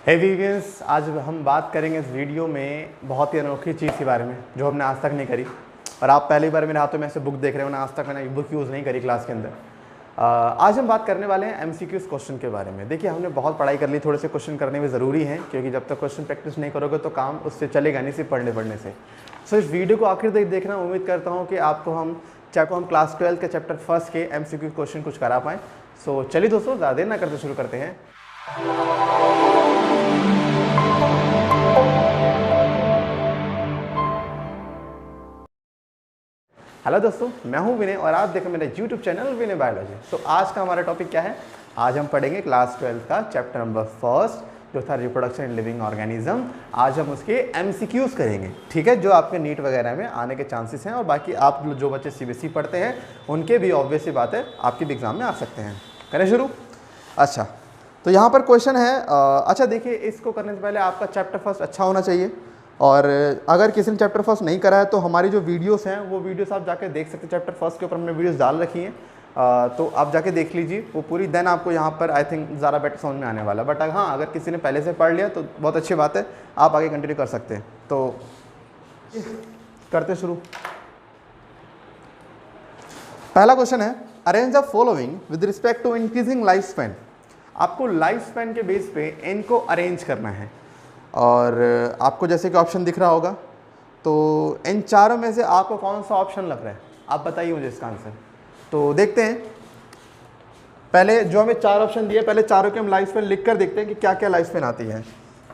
हे vegans, आज हम बात करेंगे इस वीडियो में बहुत ही अनोखी चीज़ के बारे में जो हमने आज तक नहीं करी। और आप पहली बार मेरे हाथों में ऐसे बुक देख रहे हो ना, आज तक मैंने बुक यूज़ नहीं करी क्लास के अंदर। आज हम बात करने वाले हैं एमसीक्यूज़ क्वेश्चन के बारे में। देखिए, हमने बहुत पढ़ाई कर ली, थोड़े से क्वेश्चन करने में ज़रूरी है, क्योंकि जब तक क्वेश्चन प्रैक्टिस नहीं करोगे तो काम उससे चलेगा नहीं, सिर्फ पढ़ने से। सो इस वीडियो को आखिर तक देखना। उम्मीद करता हूँ कि आपको हम क्लास 12 के चैप्टर 1 के एमसीक्यू क्वेश्चन कुछ करा पाएँ। सो चलिए दोस्तों, ज़्यादा देर ना करते शुरू करते हैं। हेलो दोस्तों, मैं हूं विनय और आप देखें मेरे YouTube चैनल विनय बायोलॉजी। तो आज का हमारा टॉपिक क्या है? आज हम पढ़ेंगे क्लास 12 का चैप्टर नंबर 1 जो था रिप्रोडक्शन इन लिविंग ऑर्गेनिज्म। आज हम उसके एमसीक्यूज करेंगे, ठीक है, जो आपके नीट वगैरह में आने के चांसेस हैं। और बाकी आप जो बच्चे सीबीएसई पढ़ते हैं उनके भी ऑब्वियस सी बात है आपके भी एग्जाम में आ सकते हैं। करें शुरू? अच्छा, तो यहाँ पर क्वेश्चन है। अच्छा देखिए, इसको करने से पहले आपका चैप्टर फर्स्ट अच्छा होना चाहिए। और अगर किसी ने चैप्टर फर्स्ट नहीं करा है तो हमारी जो वीडियोस हैं वो वीडियोस आप जाके देख सकते हैं। चैप्टर फर्स्ट के ऊपर हमने वीडियोस डाल रखी हैं, तो आप जाके देख लीजिए वो पूरी। देन आपको यहाँ पर आई थिंक ज़्यादा बेटर समझ में आने वाला। बट हाँ, अगर किसी ने पहले से पढ़ लिया तो बहुत अच्छी बात है, आप आगे कंटिन्यू कर सकते हैं। तो करते शुरू। पहला क्वेश्चन है, arrange the following with respect to increasing life span. आपको लाइफ स्पैन के बेस पे इनको अरेंज करना है। और आपको जैसे कि ऑप्शन दिख रहा होगा, तो इन चारों में से आपको कौन सा ऑप्शन लग रहा है, आप बताइए मुझे इसका आंसर। तो देखते हैं, पहले जो हमें चार ऑप्शन दिए, पहले चारों के हम लाइफ स्पैन लिख कर देखते हैं कि क्या क्या लाइफ स्पैन आती है।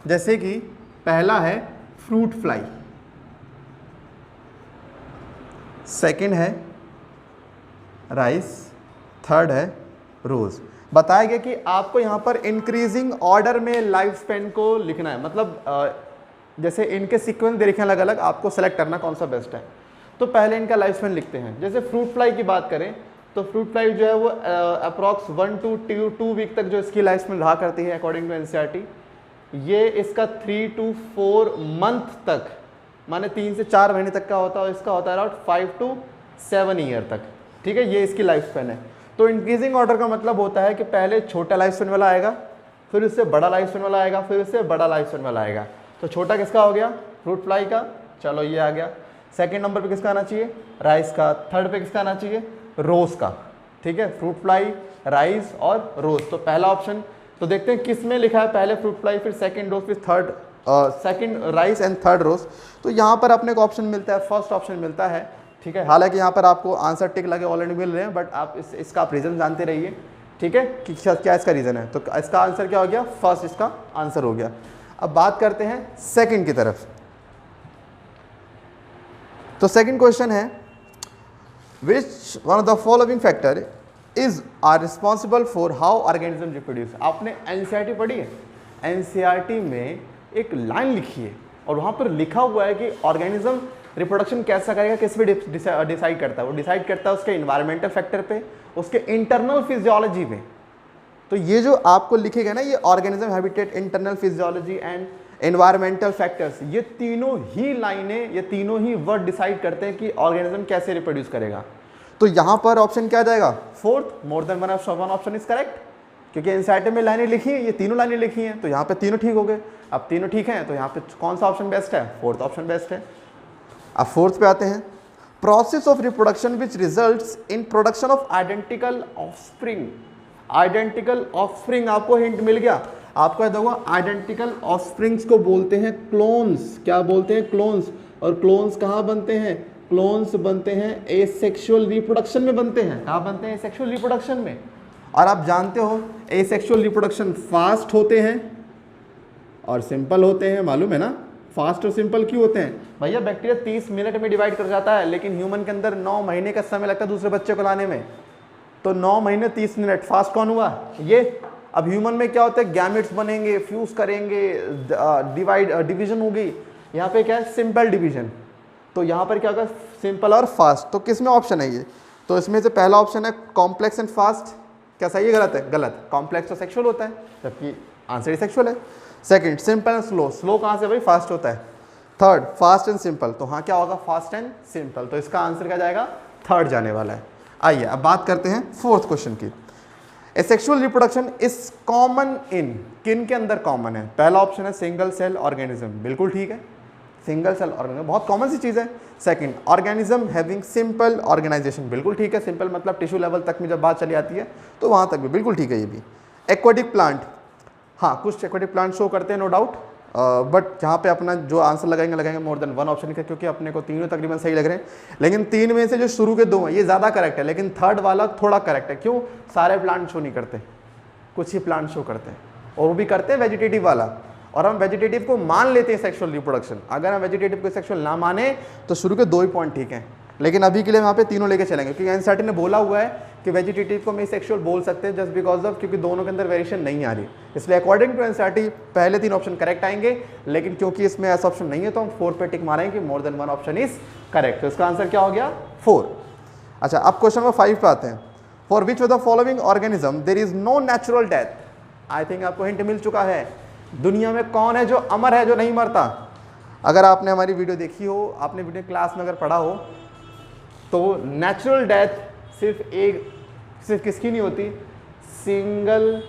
जैसे कि पहला है फ्रूट फ्लाई, सेकंड है राइस, थर्ड है रोज। बताया गया कि आपको यहाँ पर इंक्रीजिंग ऑर्डर में लाइफ स्पैन को लिखना है। मतलब जैसे इनके सीक्वेंस दे रखे हैं अलग अलग, आपको सेलेक्ट करना कौन सा बेस्ट है। तो पहले इनका लाइफ स्पैन लिखते हैं। जैसे फ्रूट फ्लाई की बात करें तो फ्रूट फ्लाई जो है वो अप्रॉक्स 1 to 2 वीक तक जो इसकी लाइफ स्पैन रहा करती है अकॉर्डिंग टू एनसीईआरटी। ये इसका 3 to 4 मंथ तक, माने 3 से 4 महीने तक का होता है। इसका होता है अराउंड 5 to 7 ईयर तक, ठीक है, ये इसकी लाइफ स्पैन है। तो इंक्रीजिंग ऑर्डर का मतलब होता है कि पहले छोटा लाइफ स्पैन वाला आएगा, फिर उससे बड़ा लाइफ स्पैन वाला आएगा, फिर उससे बड़ा लाइफ स्पैन वाला आएगा। तो छोटा किसका हो गया? फ्रूट फ्लाई का, चलो ये आ गया। सेकंड नंबर पे किसका आना चाहिए? राइस का। थर्ड पे किसका आना चाहिए? रोज का, ठीक है, फ्रूट फ्लाई, राइस और रोज। तो पहला ऑप्शन, तो देखते हैं किस में लिखा है, पहले फ्रूट फ्लाई, फिर सेकंड रोज, फिर third second rice and third rose. तो यहाँ पर अपने को ऑप्शन मिलता है, फर्स्ट ऑप्शन मिलता है, ठीक है। हालांकि यहाँ पर आपको आंसर टिक लगे ऑलरेडी मिल रहे हैं, बट आप इसका आप रीज़न जानते रहिए, ठीक है, कि क्या इसका रीज़न है। तो इसका आंसर क्या हो गया? फर्स्ट इसका आंसर हो गया। अब बात करते हैं सेकंड की तरफ। तो सेकंड क्वेश्चन है, which one of the following factor is are responsible for how organism reproduce. आपने एनसीईआरटी पढ़ी है? एनसीईआरटी में एक लाइन लिखी है और वहाँ पर लिखा हुआ है कि ऑर्गेनिज्म रिप्रोडक्शन कैसा करेगा, किस पे डिसाइड करता है? वो डिसाइड करता है उसके इन्वायरमेंटल फैक्टर पे, उसके इंटरनल फिजियोलॉजी पे। तो ये जो आपको लिखेगा ना, ये organism, habitat, internal physiology and environmental factors, ये तीनों ही लाइनें, ये तीनों ही वर्ड डिसाइड करते हैं कि ऑर्गेनिज्म कैसे रिप्रोड्यूस करेगा। तो यहाँ पर ऑप्शन क्या जाएगा? Fourth, more than one option is correct, क्योंकि एनसीईआरटी में लाइनें लिखी है, ये तीनों लाइनें लिखी हैं, तो यहाँ पे तीनों ठीक हो गए। अब तीनों ठीक हैं तो यहाँ पे कौन सा ऑप्शन बेस्ट है? फोर्थ ऑप्शन बेस्ट है। अब फोर्थ पे आते हैं, process of reproduction which results in production of identical offspring. Identical offspring, आपको हिंट मिल गया। आपको देखो, आइडेंटिकल ऑफस्प्रिंग्स को बोलते हैं क्लोन्स। क्या बोलते हैं? क्लोन्स। और क्लोन्स कहाँ बनते हैं? क्लोन्स बनते हैं एसेक्सुअल रिप्रोडक्शन में बनते हैं। कहाँ बनते हैं? एसेक्सुअल रिप्रोडक्शन में। और आप जानते हो एसेक्सुअल रिप्रोडक्शन फास्ट होते हैं और सिंपल होते हैं, मालूम है ना? फास्ट और सिंपल क्यों होते हैं? भैया बैक्टीरिया 30 मिनट में डिवाइड कर जाता है, लेकिन ह्यूमन के अंदर 9 महीने का समय लगता है दूसरे बच्चे को लाने में। तो 9 महीने 30 मिनट, फास्ट कौन हुआ? ये। अब ह्यूमन में क्या होता है? गैमेट्स बनेंगे, फ्यूज करेंगे, डिवीजन होगी। यहाँ पे क्या है? Simple division. तो यहाँ पर क्या होगा? सिंपल और फास्ट। तो किस में ऑप्शन है ये? तो इसमें से पहला ऑप्शन है कॉम्प्लेक्स एंड फास्ट। क्या सही है? गलत है? गलत। कॉम्प्लेक्स तो सेक्सुअल होता है, जबकि आंसर ही सेक्सुअल है। Second, simple and slow. Slow कहाँ से भाई? फास्ट होता है। Third, fast and simple. तो हाँ, क्या होगा? Fast and simple. तो इसका आंसर क्या जाएगा? थर्ड जाने वाला है। आइए अब बात करते हैं फोर्थ क्वेश्चन की। ए sexual reproduction is common in, किन के अंदर कॉमन है? पहला ऑप्शन है सिंगल सेल ऑर्गेनिज्म, बिल्कुल ठीक है, सिंगल सेल ऑर्गेनिज्म बहुत कॉमन सी चीज़ है। Second, organism having simple organization, बिल्कुल ठीक है, सिंपल मतलब टिश्यू लेवल तक में जब बात चली आती है तो वहाँ तक भी बिल्कुल ठीक है ये भी। एक्वाटिक प्लांट, हाँ कुछ एक्वाटिक प्लांट शो करते हैं नो डाउट, बट जहाँ पे अपना जो आंसर लगाएंगे मोर देन वन ऑप्शन का, क्योंकि अपने को तीनों तकरीबन सही लग रहे हैं, लेकिन तीन में से जो शुरू के दो हैं ये ज़्यादा करेक्ट है, लेकिन थर्ड वाला थोड़ा करेक्ट है। क्यों? सारे प्लांट शो नहीं करते, कुछ ही प्लांट शो करते हैं, और वो भी करते हैं वेजिटेटिव वाला, और हम वेजिटेटिव को मान लेते हैं सेक्सुअल रिप्रोडक्शन। अगर हम वेजिटेटिव को सेक्सुअल ना माने तो शुरू के 2 ही पॉइंट ठीक हैं, लेकिन अभी के लिए वहाँ पे तीनों लेके चलेंगे, क्योंकि एनसीईआरटी ने बोला हुआ है कि वेजिटेटिव को हम सेक्सुअल बोल सकते हैं जस्ट बिकॉज ऑफ, क्योंकि दोनों के अंदर वेरिएशन नहीं आ रही, इसलिए अकॉर्डिंग टू एनसीईआरटी पहले 3 ऑप्शन करेक्ट आएंगे, लेकिन क्योंकि इसमें ऐसा ऑप्शन नहीं है तो हम 4 पे टिक मारेंगे कि more than one option is correct, तो इसका आंसर क्या हो गया? 4। अच्छा, अब क्वेश्चन नंबर 5 पे आते हैं। For which of the following organism there is no natural death? I think आपको हिंट मिल चुका है, दुनिया में कौन है जो अमर है, जो नहीं मरता? अगर आपने हमारी वीडियो देखी हो, आपने वीडियो क्लास में अगर पढ़ा हो, तो नेचुरल डेथ सिर्फ किसकी नहीं होती? सिंगल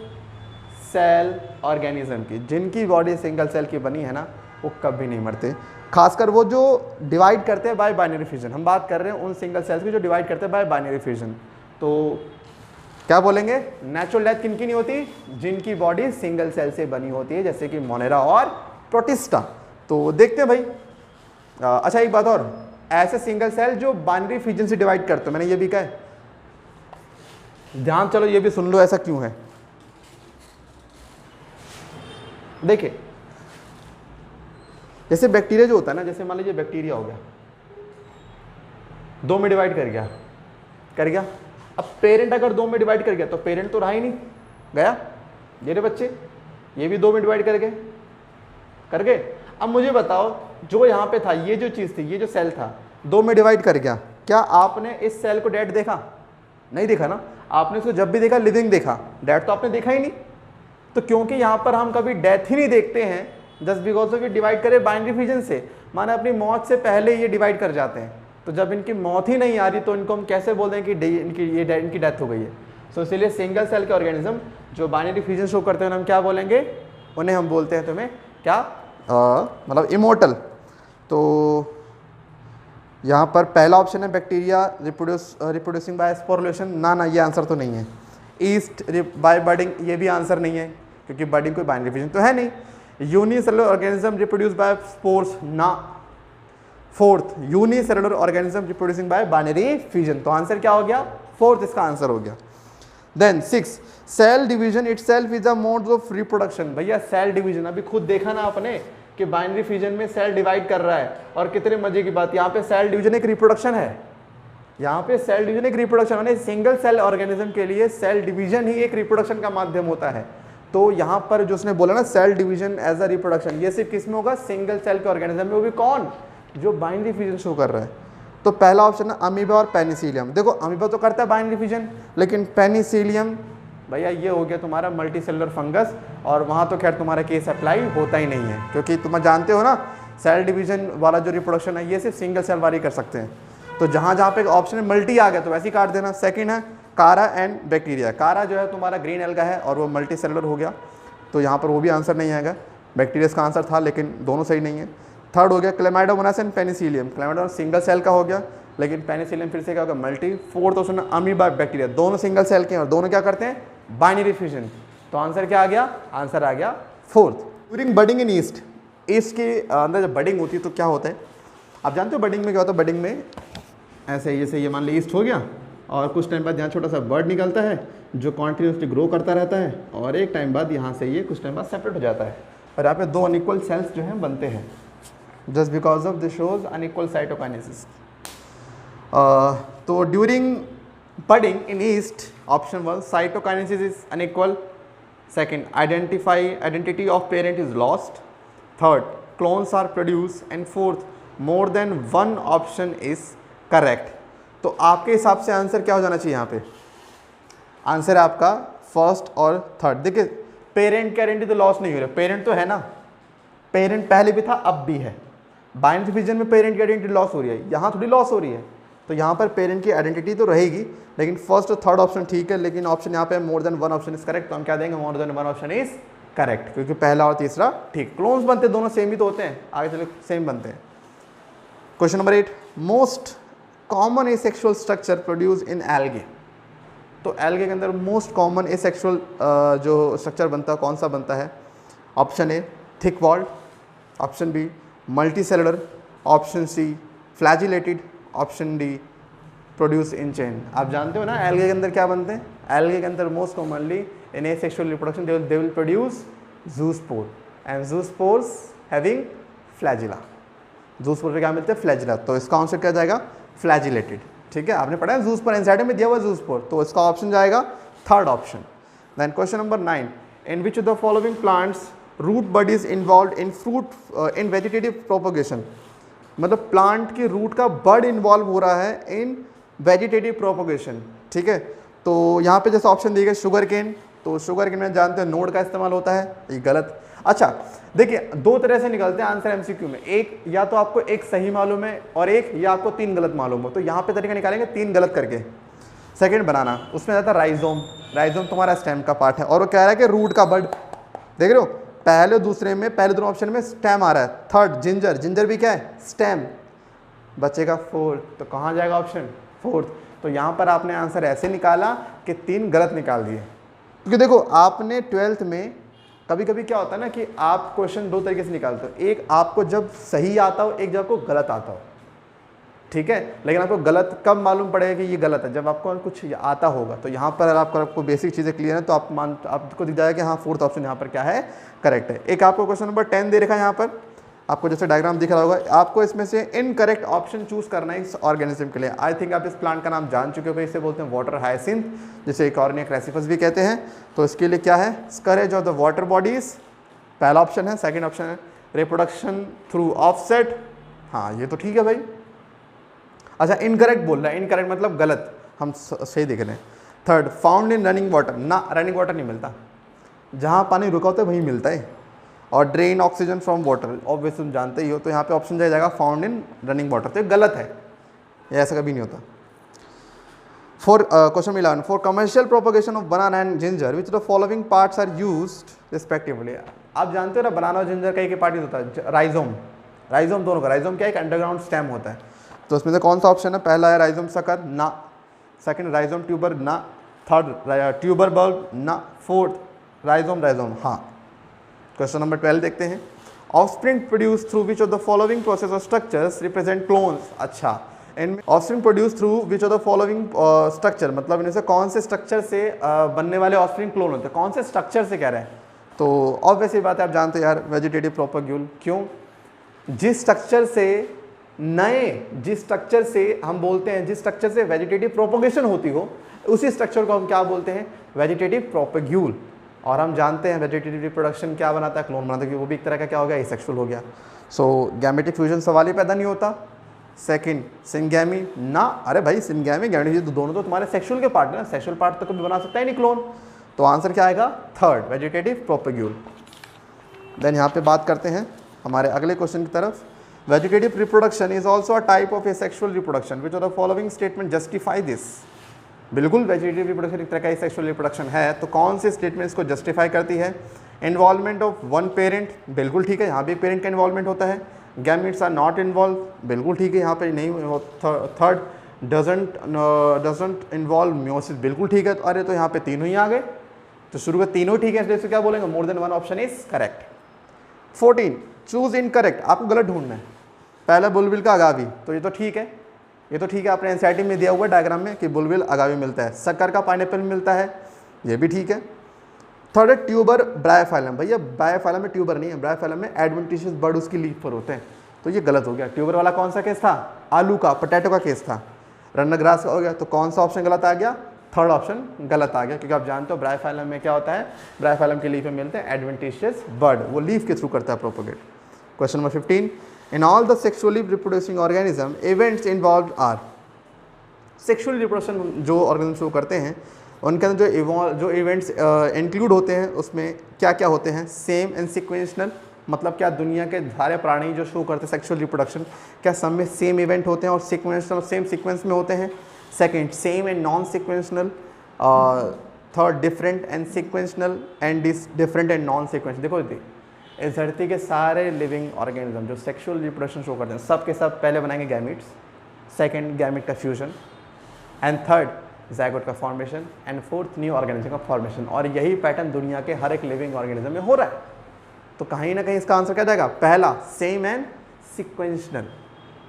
सेल ऑर्गेनिज्म की, जिनकी बॉडी सिंगल सेल की बनी है ना, वो कभी नहीं मरते, खासकर वो जो डिवाइड करते हैं बाय बाइनरी फ्यूजन। हम बात कर रहे हैं उन सिंगल सेल्स की जो डिवाइड करते हैं बाय बाइनरी फ्यूजन। तो क्या बोलेंगे? नेचुरल डेथ किनकी नहीं होती? जिनकी बॉडी सिंगल सेल से बनी होती है, जैसे कि मोनेरा और प्रोटिस्टा। तो देखते हैं भाई। अच्छा एक बात और, ऐसे सिंगल सेल जो बाइनरी फ्यूजन से डिवाइड करते हैं, मैंने ये भी कहा है, ध्यान चलो ये भी सुन लो ऐसा क्यों है। देखिए जैसे बैक्टीरिया जो होता है ना, जैसे मान लीजिए बैक्टीरिया हो गया, 2 में डिवाइड कर गया। अब पेरेंट अगर 2 में डिवाइड कर गया तो पेरेंट तो रहा ही नहीं, गया, ये रे बच्चे, ये भी 2 में डिवाइड कर गए। अब मुझे बताओ, जो यहाँ पे था, ये जो चीज़ थी, ये जो सेल था, 2 में डिवाइड कर गया, क्या आपने इस सेल को डेड देखा? नहीं देखा ना। आपने इसको जब भी देखा लिविंग देखा, डेड तो आपने देखा ही नहीं। तो क्योंकि यहाँ पर हम कभी डेथ ही नहीं देखते हैं, जस्ट बिकॉज ऑफ ये डिवाइड करे बाइनरी फ्यूजन से, माने अपनी मौत से पहले ये डिवाइड कर जाते हैं, तो जब इनकी मौत ही नहीं आ रही तो इनको हम कैसे बोल दें कि इनकी डेथ हो गई है। सो इसलिए सिंगल सेल के ऑर्गेनिज्म जो बाइनरी फ्यूजन शो करते हैं हम क्या बोलेंगे? उन्हें हम बोलते हैं तुम्हें क्या, मतलब इमोर्टल। तो यहाँ पर पहला ऑप्शन है बैक्टीरिया रिप्रोड्यूसिंग बाय स्पोरुलेशन, ना ये आंसर तो नहीं है। ईस्ट बाय बडिंग, ये भी आंसर नहीं है, क्योंकि बडिंग कोई बाइनरी फ्यूजन तो है नहीं। Unicellular organism reproduce by spores, ना। Fourth, unicellular organism reproducing by binary fusion, तो आंसर क्या हो गया? 4th इसका आंसर हो गया। Then 6, cell division itself is a mode of reproduction. भैया सेल डिवीजन अभी खुद देखा ना आपने कि बाइनरी फ्यूजन में सेल डिवाइड कर रहा है, और कितने मजे की बात, यहाँ पे सेल डिवीजन एक रिप्रोडक्शन है, यहाँ पे सेल डिवीजन एक रिप्रोडक्शन, यानी सिंगल सेल ऑर्गेनिज्म के लिए सेल डिवीजन ही एक रिप्रोडक्शन का माध्यम होता है। तो यहाँ पर जो उसने बोला ना cell division as a reproduction, ये सिर्फ किस में होगा? सिंगल सेल के ऑर्गेनिज्म में, वो भी कौन? जो बाइनरी फ्यूजन शो कर रहा है। तो पहला ऑप्शन है अमीबा और पेनिसिलियम। देखो अमीबा तो करता है बाइनरी फ्यूजन, लेकिन पेनिसिलियम भैया ये हो गया तुम्हारा मल्टी सेलुलर फंगस, और वहाँ तो खैर तुम्हारा केस अप्लाई होता ही नहीं है, क्योंकि तुम जानते हो ना सेल डिवीजन वाला जो रिप्रोडक्शन है ये सिर्फ सिंगल सेल वाले कर सकते हैं। तो जहाँ जहाँ पे ऑप्शन में मल्टी आ गया तो वैसे ही काट देना। सेकंड है कारा एंड बैक्टीरिया। कारा जो है तुम्हारा ग्रीन एल्गा है और वो मल्टी सेलुलर हो गया, तो यहाँ पर वो भी आंसर नहीं आएगा। बैक्टीरिया का आंसर था, लेकिन दोनों सही नहीं है। थर्ड हो गया Chlamydomonas and Penicillium. Chlamydomonas single cell का हो गया, लेकिन पेनिसिलियम फिर से क्या होगा? Multi. Fourth option amoeba bacteria, दोनों सिंगल सेल के हैं और दोनों क्या करते हैं? Binary fusion. तो आंसर क्या आ गया? आंसर आ गया 4th। During budding in east, east के अंदर जब बडिंग होती है तो क्या होता है? आप जानते हो बडिंग में क्या होता है? बडिंग में ऐसे जैसे ये मान ली ईस्ट हो गया, और कुछ टाइम बाद यहाँ छोटा सा बर्ड निकलता है जो कॉन्टिन्यूसली ग्रो करता रहता है, और एक टाइम बाद यहाँ से ये कुछ टाइम बाद सेपरेट हो जाता है, और यहाँ पे 2 अनइक्वल सेल्स जो हैं बनते हैं, just because of this shows unequal cytokinesis. तो during budding in yeast, option 1 cytokinesis is unequal. Second, identity of parent is lost. Third, clones are produced. And fourth, more than one option is correct. तो आपके हिसाब से answer क्या हो जाना चाहिए? यहाँ पे आंसर है आपका फर्स्ट और थर्ड। देखिए पेरेंट की आइडेंटिटी तो लॉस नहीं हो रहा, पेरेंट तो है ना, पेरेंट पहले भी था अब भी है। बाइनरी फ्यूजन में पेरेंट की आइडेंटिटी लॉस हो रही है, यहाँ थोड़ी लॉस हो रही है। तो यहाँ पर पेरेंट की आइडेंटिटी तो रहेगी, लेकिन फर्स्ट और थर्ड ऑप्शन ठीक है, लेकिन ऑप्शन यहाँ पे more than one option is correct, तो हम क्या देंगे more than one option is correct, क्योंकि पहला और तीसरा ठीक। क्लोन्स बनते दोनों सेम ही तो होते हैं, आगे चले सेम बनते हैं। Question number 8, most common asexual structure produce in algae. तो एल्गे के अंदर मोस्ट कॉमन एसेक्सुअल जो स्ट्रक्चर बनता है कौन सा बनता है? Option A thick walled, option B multicellular, option C flagellated, option D produce in chain. आप जानते हो ना एल्गे के अंदर क्या बनते हैं? एल्गे के अंदर most commonly in asexual reproduction they will produce zoospore and zoospores having flagella. Zoospore पे क्या मिलते हैं? फ्लैजिला। तो इसका आंसर क्या जाएगा? फ्लैजिलेटेड। ठीक है, आपने पढ़ा है जूस्पोर, एनसीईआरटी में दिया हुआ जूस्पोर, तो इसका ऑप्शन जाएगा third option. Then question number 9, in which of the following plants root bud is involve in fruit in vegetative propagation. मतलब प्लांट की रूट का बड इन्वॉल्व हो रहा है इन वेजिटेटिव प्रोपोगेशन। ठीक है, तो यहाँ पे जैसे ऑप्शन दिए गए शुगर केन, तो शुगर केन में जानते हैं नोड का इस्तेमाल होता है, ये गलत। अच्छा देखिए, दो तरह से निकलते हैं आंसर एमसीक्यू में, एक या तो आपको एक सही मालूम है और एक या आपको तीन गलत मालूम हो, तो यहाँ पे तरीका निकालेंगे तीन गलत करके। सेकंड बनाना, उसमें जाता है राइजोम। राइजोम तुम्हारा स्टेम का पार्ट है, और वो कह रहा है कि रूट का बड। देख रहे हो, पहले दूसरे में, पहले दोनों ऑप्शन में स्टेम आ रहा है। थर्ड जिंजर, जिंजर भी क्या है? स्टेम। बचेगा फोर्थ, तो कहाँ जाएगा ऑप्शन? फोर्थ। तो यहाँ पर आपने आंसर ऐसे निकाला कि तीन गलत निकाल दिए, क्योंकि देखो आपने 12th में कभी कभी क्या होता है ना कि आप क्वेश्चन दो तरीके से निकालते हो, एक आपको जब सही आता हो, एक जब आपको गलत आता हो। ठीक है, लेकिन आपको गलत कब मालूम पड़ेगा कि ये गलत है? जब आपको कुछ आता होगा। तो यहाँ पर अगर आपको बेसिक चीज़ें क्लियर है तो आपको दिख जाएगा कि हाँ फोर्थ ऑप्शन यहाँ पर क्या है? करेक्ट है। एक आपको क्वेश्चन नंबर 10 दे रखा है, यहाँ पर आपको जैसे डायग्राम दिख रहा होगा, आपको इसमें से इनकरेक्ट ऑप्शन चूज करना है इस ऑर्गेनिज्म के लिए। आई थिंक आप इस प्लांट का नाम जान चुके हो, इसे बोलते हैं वाटर हायसिंथ, जिसे कॉर्निया क्रेसिफस भी कहते हैं। तो इसके लिए क्या है? स्करेज ऑफ द वाटर बॉडीज, पहला ऑप्शन है। सेकंड ऑप्शन है रिप्रोडक्शन थ्रू ऑफसेट, हाँ ये तो ठीक है भाई। अच्छा इनकरेक्ट बोल रहा है, इनकरेक्ट मतलब गलत, हम सही देख रहे हैं। Third found in running water, ना रनिंग वाटर नहीं मिलता, जहाँ पानी रुका होता है वहीं मिलता है। और drain oxygen from water, obvious तुम जानते ही हो, तो यहाँ पे ऑप्शन जाएगा फाउंड इन रनिंग वाटर, तो गलत है, ये ऐसा कभी नहीं होता। For question 11, for commercial propagation of banana and ginger which the following parts are used respectively. आप जानते हो ना बनाना और जिंजर का एक पार्ट होता है राइजोम, राइजोम दोनों का। राइजोम क्या है? एक अंडरग्राउंड स्टेम होता है। तो उसमें से कौन सा ऑप्शन है? पहला है राइजोम सकर, ना। सेकंड राइजोम ट्यूबर, ना। थर्ड ट्यूबर बल्ब, ना। फोर्थ राइजोम राइजोम, हाँ। क्वेश्चन नंबर 12 देखते हैं, offspring produce through which of the following process और स्ट्रक्चर्स रिप्रेजेंट क्लोन्स। अच्छा, इनमें offspring produce through which of the following structure, मतलब इनमें से कौन से स्ट्रक्चर से बनने वाले ऑफस्प्रिंग क्लोन होते हैं? कौन से स्ट्रक्चर से कह रहे हैं? तो ऑब्वियस बात है, आप जानते हैं यार, वेजिटेटिव प्रोपोग्यूल। क्यों? जिस स्ट्रक्चर से जिस स्ट्रक्चर से हम बोलते हैं, जिस स्ट्रक्चर से वेजिटेटिव प्रोपोगेशन होती हो, उसी स्ट्रक्चर को हम क्या बोलते हैं? वेजिटेटिव प्रोपोग्यूल। और हम जानते हैं वेजिटेटिव रिप्रोडक्शन क्या बनाता है? क्लोन बनाता है, वो भी एक तरह का क्या हो गया? एसेक्सुअल हो गया। सो गैमेटिक फ्यूजन सवाल ही पैदा नहीं होता। सेकंड सिंगैमी, ना। अरे भाई सिंगैमी गैमेटिक दोनों तो तुम्हारे सेक्सुअल के पार्ट है ना, सेक्सुअल पार्ट तो कभी बना सकता है नहीं क्लोन। तो आंसर क्या आएगा? Third vegetative प्रोपोग्यूल। देन यहाँ पे बात करते हैं हमारे अगले क्वेश्चन की तरफ। Vegetative reproduction is also a type of asexual reproduction which of the following statement justify this. बिल्कुल वेजिटेटिव रिप्रोडक्शन एक तरह का सेक्सुअल रिप्रोडक्शन है, तो कौन से स्टेटमेंट इसको जस्टिफाई करती है? इन्वॉल्वमेंट ऑफ वन पेरेंट, बिल्कुल ठीक है, यहाँ भी एक पेरेंट का इन्वॉल्वमेंट होता है। गैमेट्स आर नॉट इन्वॉल्व, बिल्कुल ठीक है, यहाँ पे नहीं। थर्ड डजंट इन्वॉल्व म्योसिस, बिल्कुल ठीक है। तो अरे तो यहाँ पे तीनों ही आ गए, तो शुरू में तीनों ठीक है, इसलिए क्या बोलेंगे? More than one option is correct. 14 choose incorrect, आपको गलत ढूंढना है। पहला बुलबिल का अगावी, तो ये तो ठीक है, ये तो ठीक है, आपने एनसीईआरटी में दिया हुआ डायग्राम में कि बुलबिल अगावी मिलता है। शक्कर का पाइनएप्पल मिलता है, ये भी ठीक है। थर्ड है ट्यूबर ब्रायोफाइलम, भैया ब्रायोफाइलम में ट्यूबर नहीं है, ब्रायोफाइलम में एडवेंटिशियस बर्ड उसकी लीफ पर होते हैं, तो ये गलत हो गया। ट्यूबर वाला कौन सा केस था? आलू का, पोटैटो का केस था। रन ग्रास का हो गया, तो कौन सा ऑप्शन गलत आ गया? थर्ड ऑप्शन गलत आ गया, क्योंकि आप जानते हो ब्रायोफाइलम में क्या होता है? ब्रायोफाइलम की लीफ में मिलते हैं एडवेंटिशियस बर्ड, वो लीफ के थ्रू करता है propagate. Question number 15, in all the sexually reproducing organism events involved are. Sexual reproduction जो ऑर्गेनिज्म शो करते हैं उनके अंदर जो इवेंट्स इंक्लूड होते हैं उसमें क्या क्या होते हैं? सेम एंड सिक्वेंशनल, मतलब क्या दुनिया के सारे प्राणी जो शो करते हैं सेक्सुअल रिप्रोडक्शन, क्या सब में सेम इवेंट होते हैं और सीक्वेंशनल सेम सीक्वेंस में होते हैं? Second, same and non sequential. Third, different and sequential and different and non sequential. देखो इस धरती के सारे लिविंग ऑर्गेनिज्म जो सेक्सुअल रिप्रोडक्शन शो करते हैं सब के सब पहले बनाएंगे गैमिट्स, सेकंड गैमिट का फ्यूजन, एंड थर्ड ज़ायगोट का formation, and fourth new organism का फॉर्मेशन। और यही पैटर्न दुनिया के हर एक लिविंग ऑर्गेनिज्म में हो रहा है। तो कहीं ना कहीं इसका आंसर क्या जाएगा? पहला, सेम एंड सीक्वेंशनल।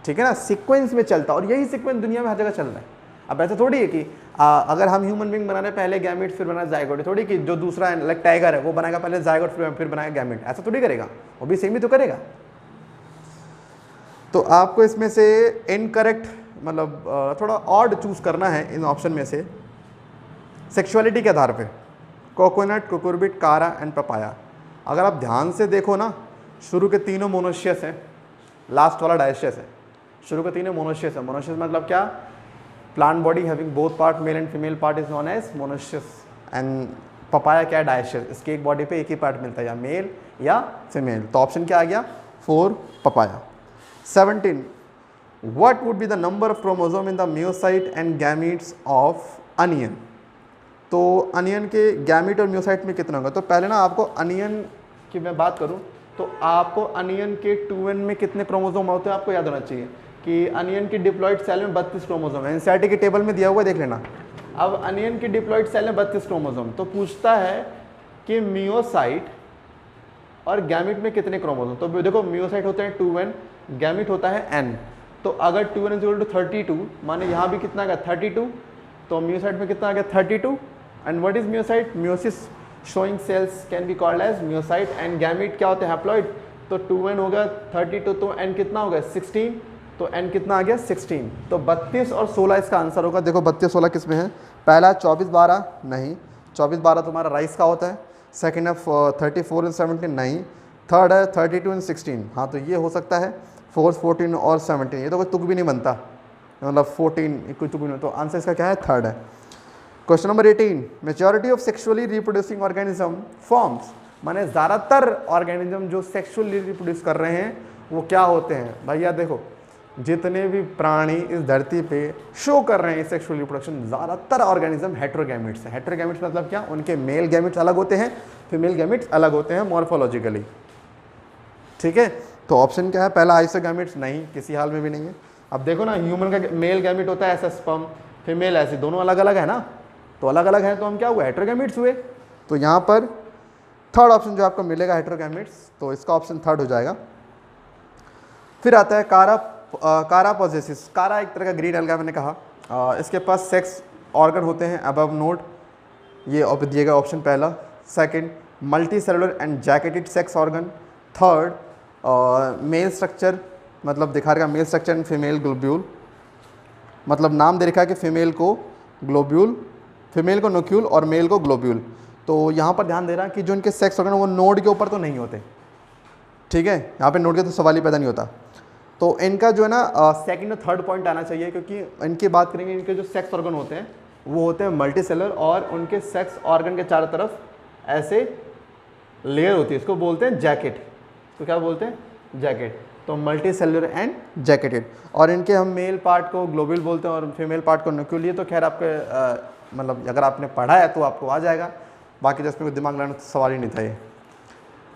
ठीक है ना, सीक्वेंस में चलता, और यही सीक्वेंस दुनिया में हर जगह चल रहा है। अब ऐसा थोड़ी है कि अगर हम ह्यूमन बींग बना रहे हैं पहले गैमिट फिर बना ज़ायगोट, थोड़ी कि जो दूसरा लाइक टाइगर है वो बनाएगा पहले ज़ायगोट फिर बनाएगा गैमिट, ऐसा थोड़ी करेगा, वो भी सेम ही तो करेगा। तो आपको इसमें से इनकरेक्ट मतलब थोड़ा ऑड चूज करना है इन ऑप्शन में से सेक्सुअलिटी के आधार पे। कोकोनट, कुकुरबिट, कारा एंड पपाया। अगर आप ध्यान से देखो ना, शुरू के तीनों मोनोशियस हैं, लास्ट वाला डायशियस है। शुरू के तीनों मोनोशियस है। मोनोशियस मतलब क्या? Plant body having both part male and female part is known as monoecious. And papaya क्या है? डायशियस। इसके एक बॉडी पे एक ही पार्ट मिलता है, या मेल या फीमेल। तो ऑप्शन क्या आ गया? 4 papaya. 17, what would be the number of chromosome in the myocyte and gametes of onion? तो अनियन के गैमीट और म्योसाइट में कितना होगा? तो पहले ना आपको अनियन की मैं बात करूं तो आपको अनियन के 2n में कितने क्रोमोसोम होते हैं आपको याद होना चाहिए कि अनियन की डिप्लॉइड सेल में 32 क्रोमोसोम है। एनसीईआरटी के टेबल में दिया हुआ है, देख लेना। अब अनियन की डिप्लॉइड सेल में 32 क्रोमोसोम, तो पूछता है कि म्योसाइट और गैमिट में कितने क्रोमोसोम। तो देखो म्योसाइट होते हैं 2n, गैमिट होता है n। तो अगर 2n = 32 माने यहाँ भी कितना आ गया? 32। तो म्योसाइट में कितना आ गया? 32। And what is meiocyte? Meiosis showing cells can be called as meiocyte. And gamete क्या होते हैं? हैप्लॉइड। तो 2n हो गया 32, तो n कितना हो गया? 16। तो n कितना आ गया? 16। तो 32 और 16 इसका आंसर होगा। देखो 32 16 किस में है? पहला 24 12 नहीं, 24 12 तुम्हारा राइस का होता है। सेकेंड है 34 और 17 नहीं। थर्ड है 32 और 16, हाँ तो ये हो सकता है 4 14 और 17। ये तो कोई तुक भी नहीं बनता, मतलब 14 कोई तुक भी नहीं। तो आंसर इसका क्या है? थर्ड है। Question number 18, majority of sexually reproducing organism forms, माने ज़्यादातर ऑर्गेनिज्म जो सेक्सुअली रिप्रोड्यूस कर रहे हैं वो क्या होते हैं? भैया देखो जितने भी प्राणी इस धरती पे शो कर रहे हैं सेक्सुअल रिप्रोडक्शन, ज़्यादातर ऑर्गेनिज्म हेटेरोगैमिट्स हैं। हेटेरोगैमिट्स मतलब क्या? उनके मेल गैमिट्स अलग होते हैं, फीमेल गैमिट्स अलग होते हैं मॉर्फोलॉजिकली। ठीक है, तो ऑप्शन क्या है? पहला आइसोगैमिट्स नहीं, किसी हाल में भी नहीं है। अब देखो ना, ह्यूमन का मेल गैमिट होता है ऐसा स्पर्म, फीमेल ऐसे, दोनों अलग अलग है ना, तो अलग अलग है तो हम क्या हुए? हेटेरोगैमिट्स हुए। तो यहाँ पर थर्ड ऑप्शन जो आपको मिलेगा हेटेरोगैमिट्स, तो इसका ऑप्शन थर्ड हो जाएगा। फिर आता है कारा पोजेसिस। कारा एक तरह का ग्रीन एल्गा, मैंने कहा इसके पास सेक्स ऑर्गन होते हैं अबव नोट, ये दिएगा ऑप्शन पहला। Second, multicellular and jacketed sex organ. Third, male structure, मतलब दिखा रखा male structure and female globule, मतलब नाम दे रखा है कि फीमेल को ग्लोब्यूल, फीमेल को नोक्यूल और मेल को ग्लोब्यूल। तो यहाँ पर ध्यान दे रहा है कि जो इनके सेक्स ऑर्गन वो नोड के ऊपर तो नहीं होते। ठीक है, यहाँ पे नोड के तो सवाल ही पैदा नहीं होता। तो इनका जो है ना सेकंड और थर्ड पॉइंट आना चाहिए, क्योंकि इनकी बात करेंगे, इनके जो सेक्स ऑर्गन होते हैं वो होते हैं मल्टी सेलुलर, और उनके सेक्स ऑर्गन के चारों तरफ ऐसे लेयर होती है, इसको बोलते हैं जैकेट। तो क्या बोलते हैं? जैकेट। तो मल्टी सेलुलर एंड जैकेटेड। और इनके हम मेल पार्ट को ग्लोब्यूल बोलते हैं और फीमेल पार्ट को नोक्यूल। ये तो खैर आपके मतलब अगर आपने पढ़ा है तो आपको आ जाएगा, बाकी तो इसमें दिमाग लगाने तो सवाल ही नहीं था ये।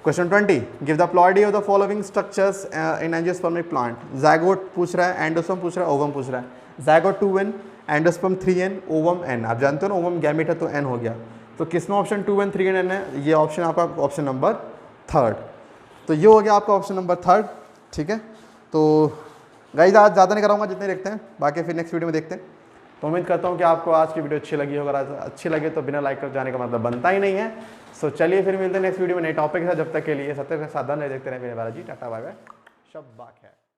Question 20, give the ploidy of the following structures in angiospermic plant. Zygote पूछ रहा है, एंडोस्पर्म पूछ रहा है, ओवम पूछ रहा है। Zygote 2n, endosperm 3n, ovum n। आप जानते हो ना ओवम गैमेट है तो n हो गया। तो किसमें ऑप्शन 2n 3n n है? ये ऑप्शन आपका ऑप्शन नंबर थर्ड। तो ये हो गया आपका ऑप्शन नंबर थर्ड। ठीक है, तो गाइस आज ज़्यादा नहीं कराऊंगा, जितने देखते हैं, बाकी फिर नेक्स्ट वीडियो में देखते हैं। तो उम्मीद करता हूँ कि आपको आज की वीडियो अच्छी लगी होगा। अगर अच्छी लगे तो बिना लाइक कर जाने का मतलब बनता ही नहीं है। सो चलिए फिर मिलते हैं नेक्स्ट वीडियो में नए टॉपिक के साथ। जब तक के लिए सत्य के सावधान रहे, देखते रहे मेरे बालाजी। टाटा बाय बाय, शब्बा खैर।